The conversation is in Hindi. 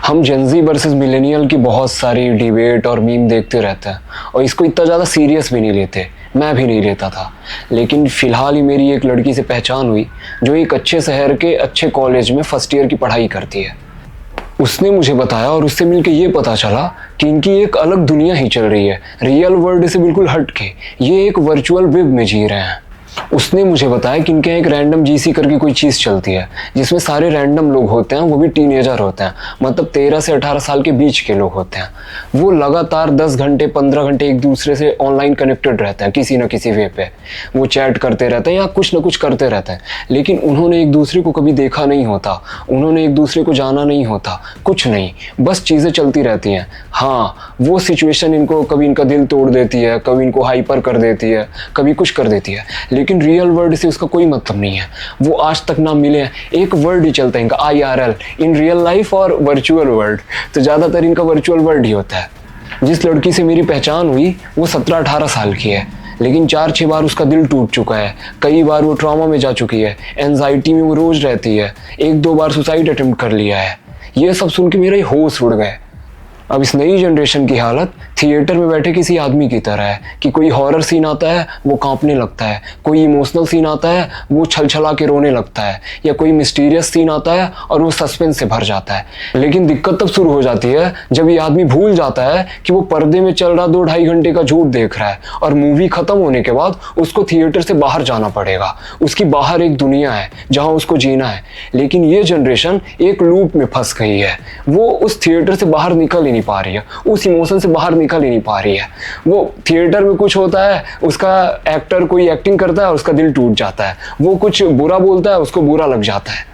हम जेनजी वर्सेस मिलेनियल की बहुत सारी डिबेट और मीम देखते रहते हैं और इसको इतना ज़्यादा सीरियस भी नहीं लेते। मैं भी नहीं लेता था, लेकिन फ़िलहाल ही मेरी एक लड़की से पहचान हुई जो एक अच्छे शहर के अच्छे कॉलेज में फर्स्ट ईयर की पढ़ाई करती है। उसने मुझे बताया और उससे मिलकर ये पता चला कि इनकी एक अलग दुनिया ही चल रही है, रियल वर्ल्ड से बिल्कुल हट के ये एक वर्चुअल वेब में जी रहे हैं। उसने मुझे बताया कि इनके यहाँ एक रैंडम जीसी करके कोई चीज़ चलती है जिसमें सारे रैंडम लोग होते हैं, वो भी टीनेजर होते हैं, मतलब 13 से 18 साल के बीच के लोग होते हैं। वो लगातार 10 घंटे 15 घंटे एक दूसरे से ऑनलाइन कनेक्टेड रहते हैं, किसी न किसी वे पे वो चैट करते रहते हैं या कुछ ना कुछ करते रहते हैं, लेकिन उन्होंने एक दूसरे को कभी देखा नहीं होता, उन्होंने एक दूसरे को जाना नहीं होता, कुछ नहीं, बस चीज़ें चलती रहती हैं। हाँ, वो सिचुएशन इनको कभी इनका दिल तोड़ देती है, कभी इनको हाइपर कर देती है, कभी कुछ कर देती है, लेकिन रियल वर्ल्ड से उसका कोई मतलब नहीं है। वो आज तक ना मिले हैं, एक वर्ड ही चलता है इनका, IRL, इन रियल लाइफ और वर्चुअल वर्ल्ड। तो ज़्यादातर इनका वर्चुअल वर्ल्ड ही होता है। जिस लड़की से मेरी पहचान हुई वो 17-18 साल की है, लेकिन 4-6 बार उसका दिल टूट चुका है, कई बार वो ट्रॉमा में जा चुकी है, एंजाइटी में वो रोज़ रहती है, 1-2 बार सुसाइड अटेम्प्ट कर लिया है। ये सब सुन के मेरे होश उड़ गए। अब इस नई जनरेशन की हालत थिएटर में बैठे किसी आदमी की तरह है कि कोई हॉरर सीन आता है वो कांपने लगता है, कोई इमोशनल सीन आता है वो छलछला के रोने लगता है, या कोई मिस्टीरियस सीन आता है और वो सस्पेंस से भर जाता है। लेकिन दिक्कत तब शुरू हो जाती है जब ये आदमी भूल जाता है कि वो पर्दे में चल रहा 2-2.5 घंटे का झूठ देख रहा है और मूवी खत्म होने के बाद उसको थिएटर से बाहर जाना पड़ेगा। उसकी बाहर एक दुनिया है जहाँ उसको जीना है, लेकिन ये जनरेशन एक लूप में फंस गई है। वो उस थिएटर से बाहर निकल ही नहीं पा रही है, उस इमोशन से बाहर निकल ही नहीं पा रही है। वो थिएटर में कुछ होता है, उसका एक्टर कोई एक्टिंग करता है और उसका दिल टूट जाता है, वो कुछ बुरा बोलता है, उसको बुरा लग जाता है।